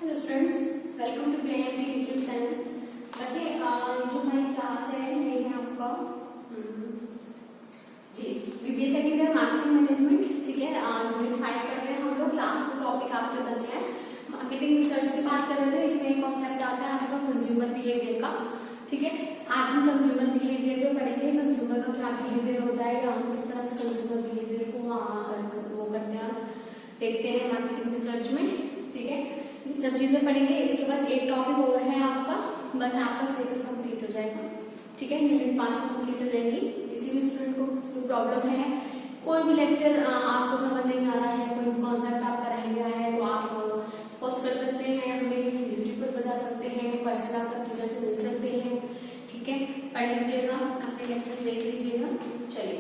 Hello students, welcome to KMC YouTube channel. बच्चे जो हमारी क्लास है ये है आपका जी BBA second year marketing management. ठीक है, यूनिट 5 पढ़ रहे हैं हम लोग। लास्ट टॉपिक आपके बचे हैं मार्केटिंग रिसर्च की बात कर रहे थे। इसमें एक कॉन्सेप्ट आता है आपका कंज्यूमर बिहेवियर का। ठीक है, आज हम कंज्यूमर बिहेवियर पे पढ़ेंगे। कंज्यूमर का क्या बिहेवियर होता है या हम किस तरह से कंज्यूमर बिहेवियर को वो करते हैं, देखते हैं मार्केटिंग रिसर्च में। ठीक है, ये सब चीजें पढ़ेंगे। इसके बाद एक टॉपिक और है आपका, बस आपका सिलेबस कंप्लीट हो जाएगा। ठीक है, यूनिट 5 कंप्लीट हो जाएगी। किसी भी स्टूडेंट को कोई प्रॉब्लम है, कोई भी लेक्चर आपको समझ नहीं आ रहा है, कोई भी कॉन्सेप्ट आपका रह गया है, तो आप पोस्ट कर सकते हैं, हमें यूट्यूब पर बता सकते हैं, पर्सनल आकर टीचर से मिल सकते हैं। ठीक है, पढ़ लीजिएगा, अपने लेक्चर देख लीजिएगा। चलिए,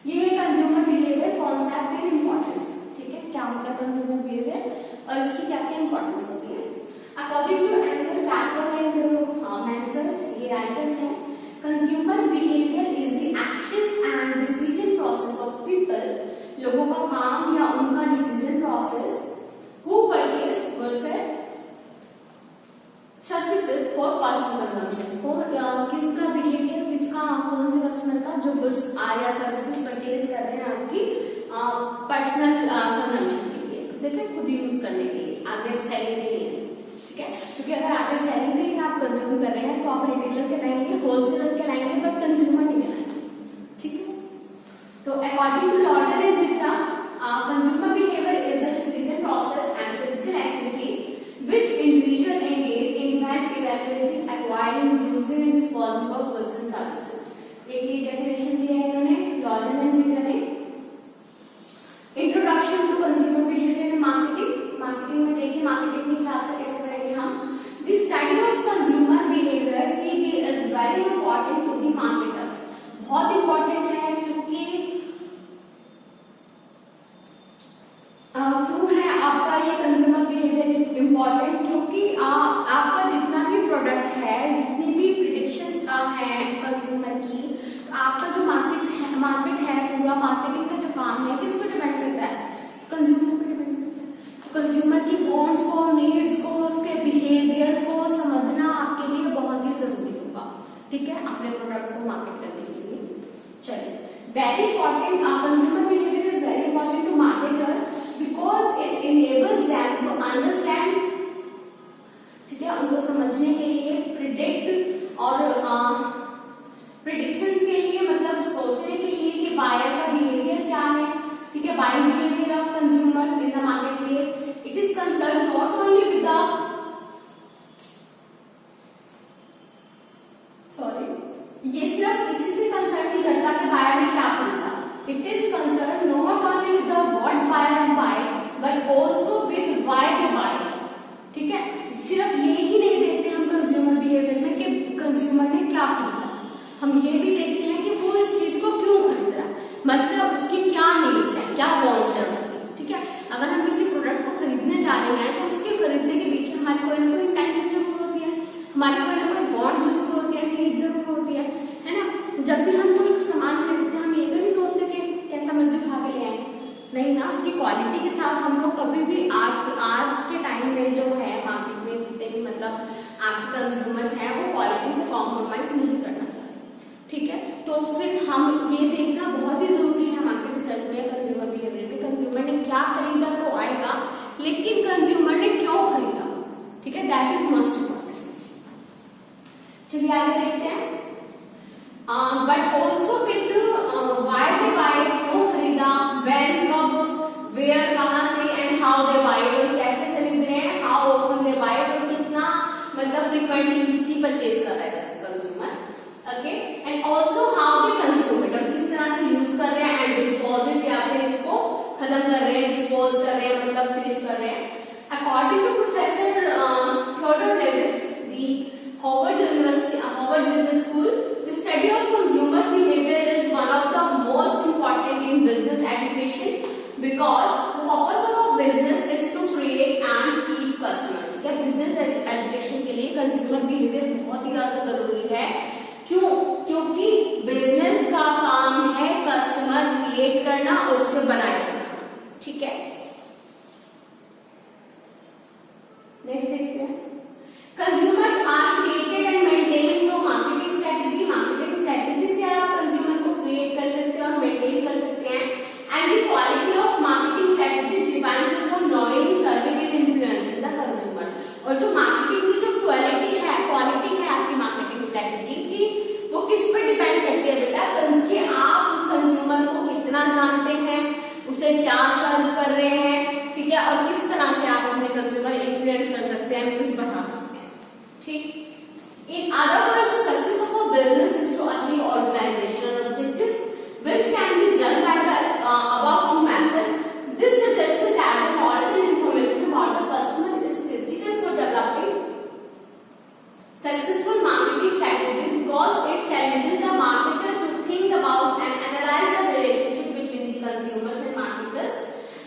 ये है consumer behaviour concept and importance. ठीक है, क्या होता है कंज्यूमर बिहेवियर और इसकी क्या क्या इंपॉर्टेंस होती है। According to anchor pattern and message, ये राइटर है, consumer behaviour is the actions and decision process of people, लोगों का काम या उनका decision process, who purchase versus services for personal consumption. तो किसका बिहेवियर, किसका, कौन से कस्टमर का जो गुड्स या सर्विसेज परचेज कर रहे हैं आपकी पर्सनल कंजम्पशन के लिए, देखिए खुद यूज करने के लिए, आगे सेलिंग के लिए। ठीक है, क्योंकि अगर आगे सेलिंग के लिए आप कंज्यूम कर रहे हैं तो आप रिटेलर कहलाएंगे, होलसेलर कहलाएंगे, बट कंज्यूमर नहीं कहलाएंगे। ठीक है, तो अकॉर्डिंग टू लॉर्डर एंड विचा, consumer behaviour is the decision process and physical activity which individual engage in when evaluating, acquiring, using and disposing of goods and services. एक ये डेफिनेशन दिया है इन्होंने, लॉर्डर एंड विचा ने। Introduction to consumer behaviour in marketing. Marketing में देखिए, marketing के हिसाब से कैसे पढ़ेंगे हम। The study of consumer behaviour CB is very important to the marketers. बहुत इंपॉर्टेंट है क्योंकि क्यों है आपका ये कंज्यूमर बिहेवियर इंपॉर्टेंट, क्योंकि आपका जितना भी प्रोडक्ट है, जितनी भी प्रिडिक्शंस है कंज्यूमर की, आपका जो मार्केट है पूरा मार्केटिंग का जो काम है किस पर डिपेंड करता है, कंज्यूमर पर डिपेंड करता है। तो कंज्यूमर की वांट्स को, नीड्स को, उसके बिहेवियर को समझना आपके लिए बहुत ही जरूरी होगा। ठीक है, अपने प्रोडक्ट को मार्केट करने के लिए। चलिए, very important, consumer behaviour is very important to marketer because it enables them to understand. ठीक है, उनको समझने के लिए, प्रिडिक्ट और प्रिडिक्शंस के लिए, मतलब सोचने के लिए कि बायर का बिहेवियर क्या है। ठीक है, buying behaviour of consumers in the market place. It is concern not only with the ये सिर्फ इसी से कंसर्न नहीं करता कि बायर ने क्या खरीदा। It is concern not only with the what buyers buy but also with why they buy. ठीक है, सिर्फ ये ही नहीं देखते हम कंज्यूमर बिहेवियर में कि कंज्यूमर ने क्या खरीदा, हम ये भी देखते हैं कि वो इस चीज को क्यों खरीद रहा है, मतलब उसकी क्या नीड्स है, क्या वांट्स है उसकी। ठीक है, अगर हम किसी प्रोडक्ट को खरीदने जा रहे हैं तो उसके खरीदने के पीछे हमारी कोई ना कोई इंटेंशन जरूर होती है, हमारी कोई ना कोई वांट जरूर होती है, नीड जरूर होती है ना। जब भी हम कोई सामान खरीदते हैं हम ये तो नहीं सोचते कि कैसा मर्जी खा के ले आए, नहीं ना, उसकी क्वालिटी के साथ हम लोग कभी भी आज के टाइम में जो है मार्केट में जितने भी मतलब आपके कंज्यूमर्स हैं वो क्वालिटी से कॉम्प्रोमाइज नहीं करना चाहते। ठीक है, तो फिर हम ये देखना बहुत ही जरूरी है मार्केट रिसर्च में, कंज्यूमर बिहेवियर में। कंज्यूमर ने क्या खरीदा तो आएगा, लेकिन कंज्यूमर ने क्यों खरीदा, ठीक है, दैट इज मोस्ट इंपॉर्टेंट। चलिए आगे देखते हैं। But also with why they buy, क्यों खरीदा, व्हेन, कब, वेयर, कहां से, एंड हाउ दे बाय, और कैसे खरीद रहे हैं, हाउ ऑफन दे बाय, और कितना मतलब फ्रीक्वेंटली इसकी परचेज कर रहा है consumer. Okay, and also how they consume it, और किस तरह से यूज कर रहे हैं, एंड डिस्पोज इट, या फिर इसको खत्म कर रहे हैं, डिस्पोज कर रहे हैं, मतलब फिनिश कर रहे हैं। According to professor Theodore Levitt, the Harvard University, Harvard business school, the study of consumer behaviour is one of the most important in business education because purpose of a business is to create and keep customers. ठीक है, business education के लिए consumer behaviour बहुत ही ज्यादा जरूरी है। क्यों? क्योंकि बिजनेस का काम है कस्टमर क्रिएट करना और उसे बनाए रखना। ठीक है, नेक्स्ट देखते हैं, consumers are created and maintain through marketing strategy. Marketing strategy से आप कंज्यूमर को क्रिएट कर सकते हैं और मेंटेन कर सकते हैं। And the quality of marketing strategy depends upon knowing, serving and influencing the consumer. और जो मार्केटिंग की जो क्वालिटी है आपकी मार्केटिंग स्ट्रेटेजी की, वो किस पे डिपेंड करती है बेटा, कि आप कंज्यूमर को कितना जानते हैं, उसे क्या सर्व कर रहे हैं, ठीक है, और किस तरह से आप अपने कंज्यूमर इन्फ्लुएंस कर सकते हैं, मीन्स बढ़ा सकते हैं, ठीक। In other words the success of a business is to achieve organisational objectives which can be done by the above two methods. This suggests that the knowledge and information about the customer is critical for developing successful marketing strategies because it challenges the marketer to think about and analyze the relationship between the consumers and marketers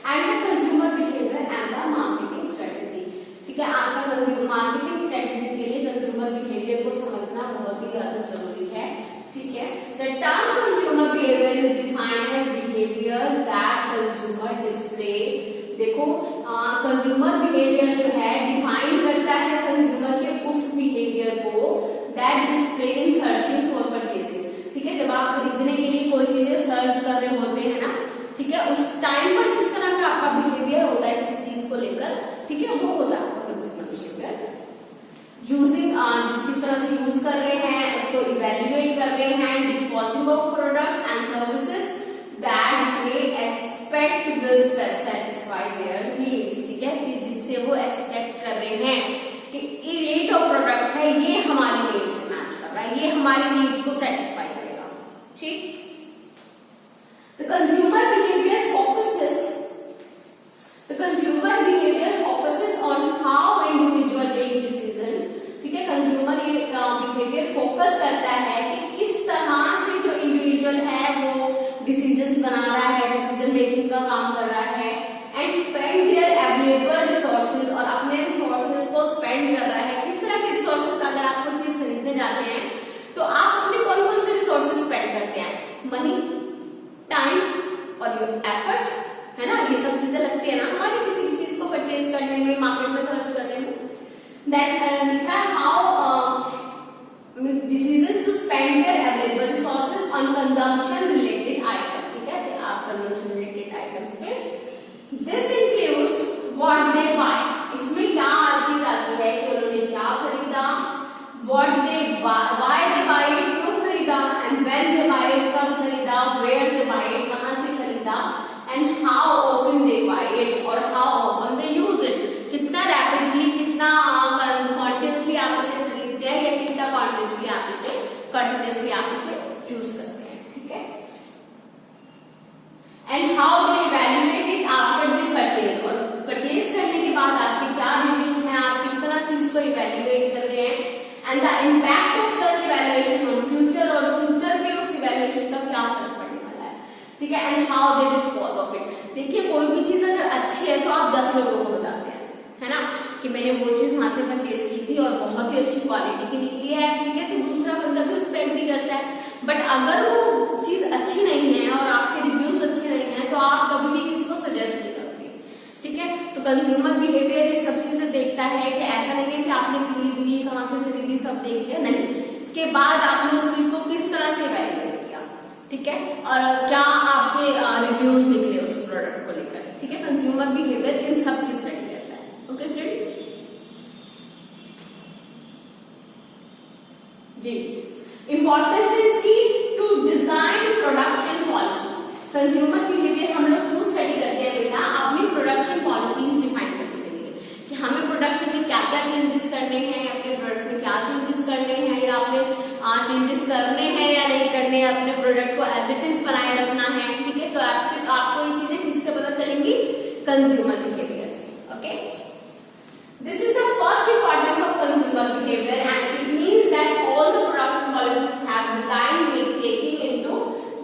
and the consumer behavior and the marketing strategy. ठीक है, आपका consumer marketing strategy के लिए consumer behaviour को समझना बहुत ही ज्यादा जरूरी है, ठीक है। The term consumer behavior is defined as behavior that consumer display. देखो कंज्यूमर बिहेवियर जो है डिफाइन करता है कंज्यूमर के उस बिहेवियर को that display in searching for purchasing, ठीक है। जब आप खरीदने के लिए कोई चीजें सर्च कर रहे होते हैं ना, ठीक है, उस टाइम पर जिस तरह का आपका बिहेवियर होता है किसी चीज को लेकर, ठीक है, वो होता है आपका कंज्यूमर बिहेवियर। यूजिंग किस तरह से यूज कर रहे हैं, उसको इवेल्युएट कर रहे हैं, disposing of product and services that they expect will satisfy there needs, ठीक है, कि जिससे वो एक्सपेक्ट कर रहे हैं कि ये जो प्रोडक्ट है ये हमारी नीड्स से मैच कर रहा है, ये हमारी नीड्स को सेटिस्फाई करेगा, ठीक। The consumer behaviour focuses on how individual make decision, ठीक है। कंज्यूमर ये बिहेवियर फोकस करता है कि किस तरह से जो इंडिविजुअल है वो डिसीजंस बना रहा है, डिसीजन मेकिंग का काम कर रहा है, and spend their available resources, और अपने रिसोर्सेज को स्पेंड कर रहा है। किस तरह के रिसोर्सेज, अगर आप कोई चीज खरीदने जाते हैं तो आप अपने कौन कौन से रिसोर्सेज स्पेंड करते हैं, मनी, टाइम और योर एफर्ट्स, है ना, ये सब चीजें लगती है ना हमारी किसी भी चीज को परचेज करने में, मार्केट में सर्च करने में। देन लिखा है how decisions to spend their available resources on consumption related item, ठीक है, आप कंजम्पशन रिलेटेड आइटम्स पे। This includes what they buy, इसमें क्या चीज आती है कि उन्होंने क्या खरीदा, what they buy they buy, क्यों खरीदा, एंड व्हेन दे बाय, कब खरीदा, वेयर दे बाय, कहां से खरीदा, and how often they buy it और how often they use it, कितना रैपिडली, कितना कॉन्टिन्यूअसली आप इसे खरीदते हैं या कितना कॉन्टिन्यूअसली आप इसे यूज करते हैं, ठीक है। And how they evaluate it after they purchase, और परचेज करने के बाद आपके क्या रिव्यूज हैं, आप किस तरह चीज को इवैल्यूएट कर रहे हैं, and the impact of such evaluation on future, और फ्यूचर पे उस इवैल्यूएशन का क्या फर्क पड़ने वाला है, ठीक है। And how they dispose of it, देखिए कोई भी चीज अगर अच्छी है तो आप 10 लोगों को बताते हैं, है ना, कि मैंने वो चीज वहां से परचेज की थी और बहुत ही अच्छी क्वालिटी की निकली है, ठीक है, तो दूसरा बंदा भी उस पर एग्री करता है। बट अगर वो चीज अच्छी नहीं है और आपके रिव्यूज अच्छे नहीं है तो आप कभी भी किसी को सजेस्ट नहीं करते, ठीक है। तो कंज्यूमर बिहेवियर ये सब चीजें देखता है कि ऐसा नहीं है कि आपने खरीद ली, कहां से खरीदी, सब देख लिया, नहीं, इसके बाद आपने उस चीज को किस तरह से इवैल्यूएट किया, ठीक है, और क्या आपके रिव्यूज निकले उस प्रोडक्ट को लेकर, ठीक है। कंज्यूमर बिहेवियर इन सब की स्टडी करता है, ओके स्टूडेंट्स जी। Importance is key to design production policy, consumer behaviour हम लोग क्यों स्टडी करते हैं बेटा, अपनी प्रोडक्शन पॉलिसीज डिफाइन करने के लिए, कि हमें प्रोडक्शन में क्या क्या चेंजेस करने हैं, अपने प्रोडक्ट में क्या चेंजेस करने हैं, या आपने चेंजेस करने हैं या नहीं करने, अपने प्रोडक्ट को एज इट इज बनाए रखना है, ठीक है। तो आपको ये चीजें किससे पता चलेंगी, कंज्यूमर बिहेवियर से, okay. This is the first importance of consumer behaviour and it means that all the production policies have designed with taking into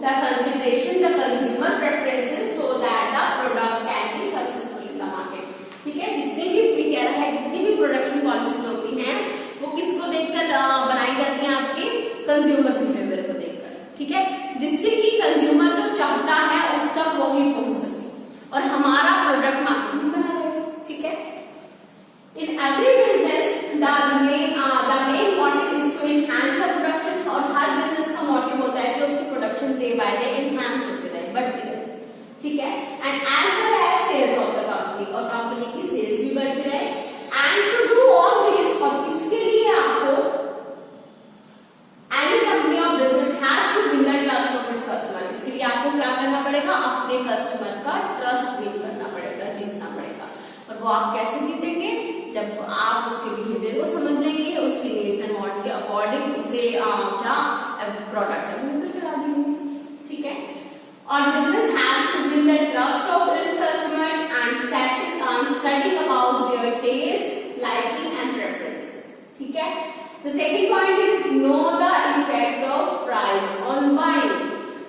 the consideration the consumer preferences so that the product can be successful in the market, ठीक है। जितनी भी कह रहा है, जितनी भी production policies होती हैं वो किसको देखकर बनाई जाती हैं, आपके कंज्यूमर बिहेवियर को देखकर, ठीक है, जिससे कि कंज्यूमर जो चाहता है उस तक वो ही पहुंच सके और हमारा प्रोडक्ट मार्केट में बना रहे, ठीक है। इन every business the main motive is to enhance the production, और हर बिजनेस का मोटिव होता है कि उसकी production day by day enhance होती रहे, बढ़ती रहे, ठीक है। And as well as sales of the company, और कंपनी की सेल्स भी बढ़ती रहे। And to do all this, और इसके लिए आपको एनी कंपनी और business has to win the trust of its customer. इसके लिए आपको क्या करना पड़ेगा, अपने कस्टमर का ट्रस्ट विन करना पड़ेगा, जीतना पड़ेगा। और वो आप कैसे जीतेंगे, जब आप उसके बिहेवियर को समझ लेंगे, उसके नीड्स एंड वांट्स के अकॉर्डिंग उसे क्या प्रोडक्ट अवेलेबल करा देंगे, ठीक है। और business has to win the trust of its customers and study about their taste, liking and preferences, ठीक है। The second point is know the effect of price on buying,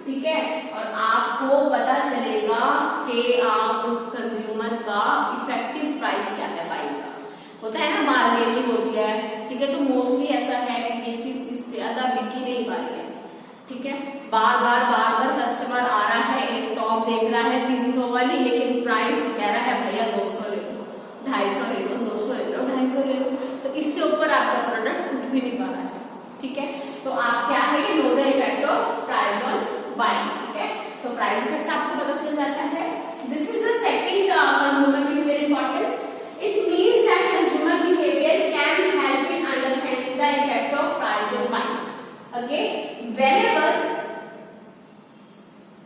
ठीक है। और आपको पता चलेगा कि आप कंज्यूमर का इफेक्टिव प्राइस क्या है बाइंग का। होता है ना, बार्गेनिंग होती है, ठीक है। तो मोस्टली ऐसा है कि ये चीज इससे ज्यादा बिकी नहीं पा रही है, ठीक है। बार बार कस्टमर आ रहा है, एक टॉप देख रहा है 300 वाली, लेकिन प्राइस कह रहा है भैया 200 ले लो, 250 ले लो, 200 ले लो, 250 ले लो। तो इससे ऊपर आपका प्रोडक्ट उठ भी नहीं पा रहा है, ठीक है। तो आप क्या है, no the effect of price on buying, ठीक है। तो प्राइस इफेक्ट आपको पता चल जाता है। This is the second consumer behaviour importance. It means that consumer behavior can help in understanding the effect of price on buying. Okay, whenever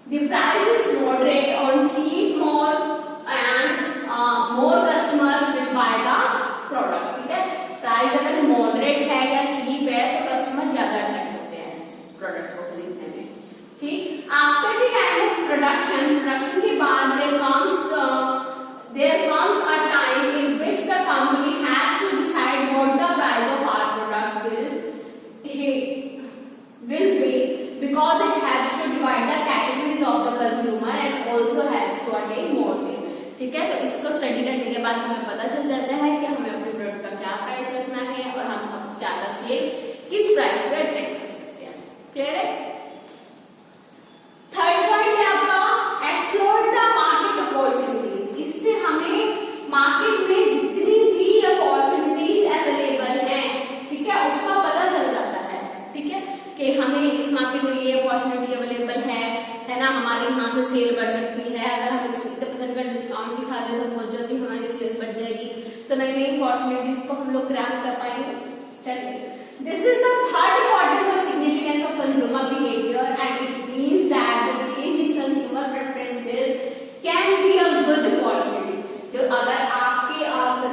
the price is moderate on cheap more and more customer will buy the product. ठीक है, price अगर moderate है या cheap है तो customer ज्यादा attract होते हैं प्रोडक्ट को खरीदने में, ठीक। After the time of production के बाद there comes a time in which the company has to decide what the price of our product will be, because it helps to divide the categories of the consumer and also helps to attain more sale, ठीक है। तो इसको study करने के बाद हमें पता चल जाता है कि हमें अपने प्रोडक्ट का क्या प्राइस रखना है और हम ज्यादा सेल किस प्राइस पे अट्रैक्ट कर सकते हैं। क्लियर है। थर्ड पॉइंट है आपका एक्सप्लोर द मार्केट अपॉर्चुनिटीज। इससे हमें मार्केट में जितनी भी अपॉर्चुनिटीज अवेलेबल हैं, ठीक है, उसका पता चल जाता है, ठीक है, कि हमें इस मार्केट में ये अपॉर्चुनिटी अवेलेबल है ना, हमारे यहाँ से सेल बढ़ सकती है। अगर हम इस 50% का डिस्काउंट दिखा दें तो बहुत जल्दी हमारी सेल बढ़ जाएगी, तो नई नई अपॉर्चुनिटीज को हम लोग ग्रैब कर पाएंगे। चलिए, this is the third importance और significance of consumer behaviour and it means that the change in consumer preferences can be a good opportunity. तो अगर आपके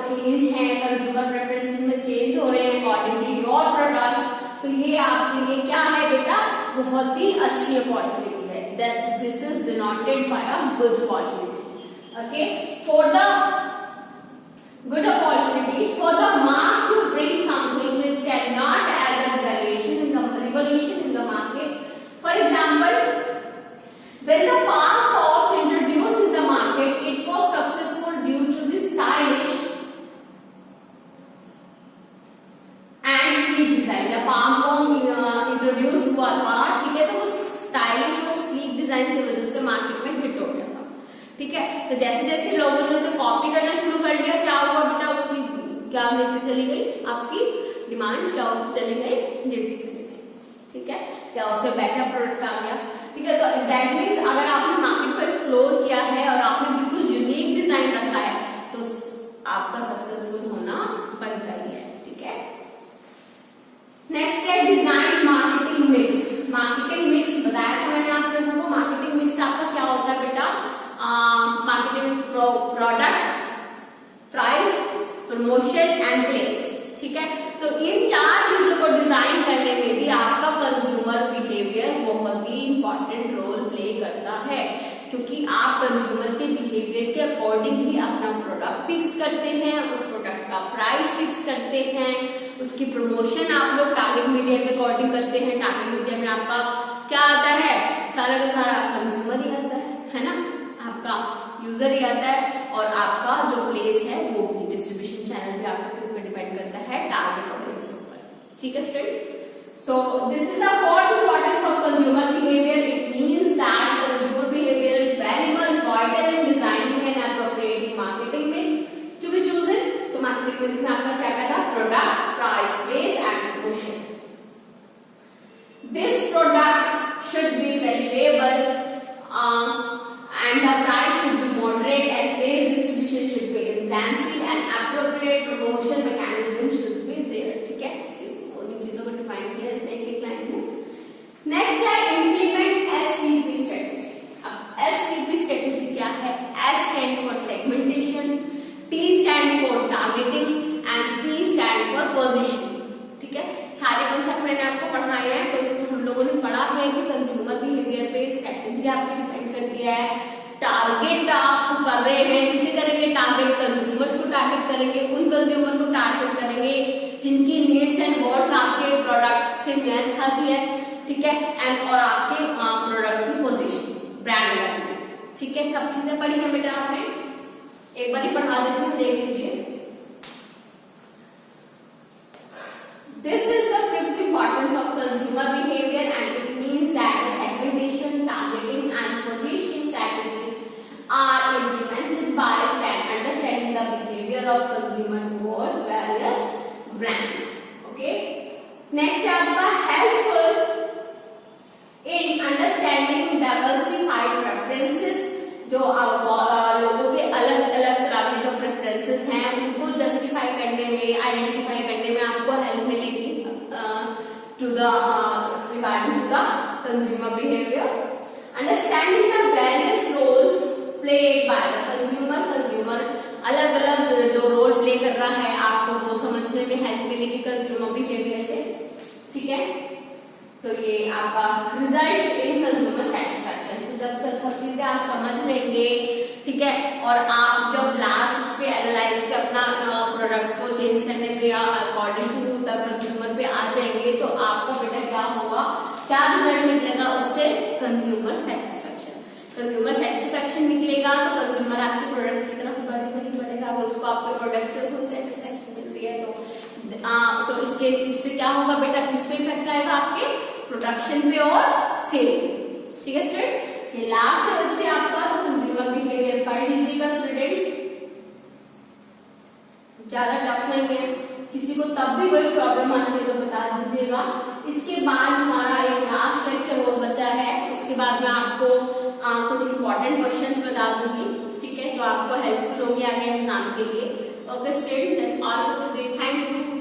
चेंज है, कंज्यूमर प्रेफरेंसेस में चेंज हो रहे हैं अकॉर्डिंग टू योर प्रोडक्ट, तो ये आपके लिए क्या है बेटा, बहुत ही अच्छी अपॉर्चुनिटी है। This is denoted by a good opportunity. Okay, for the good opportunity for the mark to bring something which can not as a revolution in the market. For example, when the palm box introduced in the market, it was successful due to the stylish and sleek design. The palm box introduced हुआ था, ठीक है, तो वो stylish और sleek design की वजह से मार्केट में हिट हो गया था, ठीक है। तो जैसे जैसे लोगों ने उसे कॉपी करना शुरू कर दिया, क्या हुआ बेटा, उसकी क्या गिरती चली गई, आपकी डिमांड्स क्या होती चली गई, गिरती चली गई, ठीक है, या उससे बेटर प्रोडक्ट आ गया, ठीक है। तो दैट मीन्स अगर आपने मार्केट को एक्सप्लोर किया है और आपने बिल्कुल यूनिक डिजाइन रखा है तो आपका सक्सेसफुल होना बनता ही है, ठीक है। नेक्स्ट है design marketing mix. Marketing mix बताया था मैंने आप लोगों को। मार्केटिंग मिक्स आपका क्या होता है बेटा, marketing product, price, promotion and place, ठीक है। तो इन चार चीजों को डिजाइन करने में भी आपका कंज्यूमर बिहेवियर बहुत ही इंपॉर्टेंट रोल प्ले करता है, क्योंकि आप कंज्यूमर के बिहेवियर के अकॉर्डिंग ही अपना प्रोडक्ट फिक्स करते हैं, उस प्रोडक्ट का प्राइस फिक्स करते हैं, उसकी प्रमोशन आप लोग टारगेट मीडिया के अकॉर्डिंग करते हैं। टारगेट मीडिया में आपका क्या आता है, सारा का सारा कंज्यूमर ही आता है ना, आपका यूजर ही आता है, और आपका जो प्लेस है वो भी डिस्ट्रीब्यूशन चैनल भी आपका किस पे डिपेंड करता है, टारगेट ऑडियंस के ऊपर, ठीक है स्टूडेंट्स। तो this is the fourth importance of consumer behaviour. It means that consumer behaviour is very much vital in designing and appropriating marketing mix to be chosen. तो मार्केट में, जिसमें आपका क्या क्या था, product, price, place and promotion. This product should be valuable and the price should be moderate and place distribution should be intensive and appropriate promotion mechanism should be there. ठीक है, उन चीजों को डिफाइन किया इसने एक लाइन में. Next है implement STP strategy. अब STP strategy क्या है? S stand for segmentation, T stand for targeting and P stand for positioning. ठीक है, सारे कॉन्सेप्ट मैंने आपको पढ़ाए हैं. तो इसमें हम लोगों ने पढ़ा है कि कंज्यूमर बिहेवियर पे स्ट्रेटेजी आपकी डिपेंड करती है. टारगेट आप कर रहे हैं, किसे करेंगे टारगेट? कंज्यूमर्स को टारगेट करेंगे, उन कंज्यूमर को टारगेट करेंगे जिनकी नीड्स एंड वांट्स आपके प्रोडक्ट से मैच खाती है. ठीक है, एंड और आपके प्रोडक्ट की पोजीशन, ब्रांड वैल्यू. ठीक है, सब चीजें पढ़ी है बेटा आपने, एक बार ही पढ़ा देती हूँ, देख लीजिए. This is the fifth importance of consumer behavior and it means that the segmentation, targeting and positioning strategies are implemented by understanding the behavior of consumer towards various brands. Okay. Next है आपका helpful in understanding diversified preferences. जो लोगों के अलग अलग तरह के जो प्रेफरेंसेस हैं उनको जस्टिफाई करने में, आइडेंटिफाई करने में आपको हेल्प मिलेगी to the regarding to the consumer behaviour. Understanding the various roles played by the consumer अलग अलग जो रोल प्ले कर रहा है आपको वो समझने में हेल्प मिलेगी कंज्यूमर बिहेवियर से. ठीक है, तो ये आपका रिजल्ट्स इन कंज्यूमर सेटिस्फैक्शन. जब सब चीजें आप समझ लेंगे, ठीक है, और आप जब लास्ट उस पे एनालाइज पे अपना प्रोडक्ट को चेंज करने पे या अकॉर्डिंग टू द कंज्यूमर पे आ जाएंगे तो आपका बेटा क्या होगा, क्या रिजल्ट निकलेगा उससे? Consumer satisfaction. कंज्यूमर सेटिस्फैक्शन निकलेगा तो कंज्यूमर आपके प्रोडक्ट की तरफ बढ़ेगा ही बढ़ेगा. अगर उसको आपके प्रोडक्ट से फुल सेटिस्फैक्शन मिल रही है तो इससे क्या होगा बेटा, किस पे इफेक्ट आएगा? आपके प्रोडक्शन पे और सेल. ठीक है स्टूडेंट, ये लास्ट है बच्चे आपका. तो कंज्यूमर बिहेवियर पढ़ लीजिएगा स्टूडेंट्स, ज्यादा टफ नहीं है. किसी को तब भी कोई प्रॉब्लम आती है तो बता दीजिएगा. इसके बाद हमारा एक लास्ट लेक्चर और बचा है, उसके बाद मैं आपको कुछ इंपॉर्टेंट क्वेश्चंस बता दूंगी. ठीक है, जो आपको हेल्पफुल होंगे आगे एग्जाम के लिए. Okay student, that's all for today. Thank you.